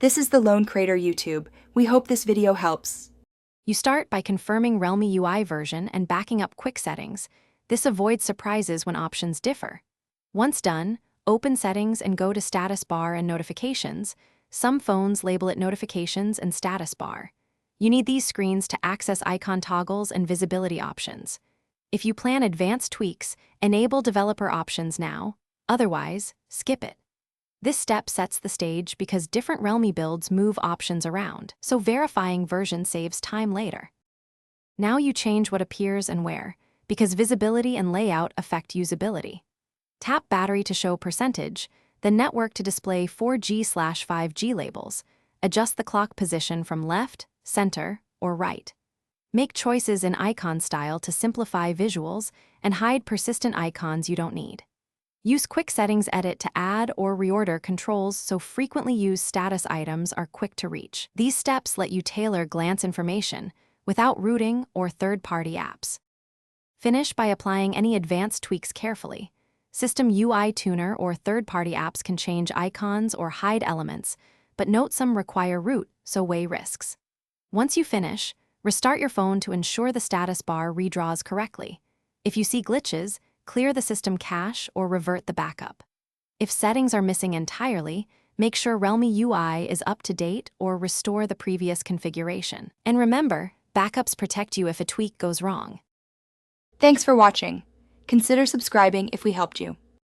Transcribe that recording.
This is the Lone Crater YouTube. We hope this video helps. You start by confirming Realme UI version and backing up quick settings. This avoids surprises when options differ. Once done, open Settings and go to Status Bar and Notifications. Some phones label it Notifications and Status Bar. You need these screens to access icon toggles and visibility options. If you plan advanced tweaks, enable developer options now. Otherwise, skip it. This step sets the stage because different Realme builds move options around, so verifying version saves time later. Now you change what appears and where, because visibility and layout affect usability. Tap battery to show percentage, then network to display 4G/5G labels. Adjust the clock position from left, center, or right. Make choices in icon style to simplify visuals and hide persistent icons you don't need. Use Quick Settings Edit to add or reorder controls so frequently used status items are quick to reach. These steps let you tailor glance information without rooting or third-party apps. Finish by applying any advanced tweaks carefully. System UI Tuner or third-party apps can change icons or hide elements, but note some require root, so weigh risks. Once you finish, restart your phone to ensure the status bar redraws correctly. If you see glitches, clear the system cache or revert the backup. If settings are missing entirely, make sure Realme UI is up to date or restore the previous configuration. And remember, backups protect you if a tweak goes wrong. Thanks for watching. Consider subscribing if we helped you.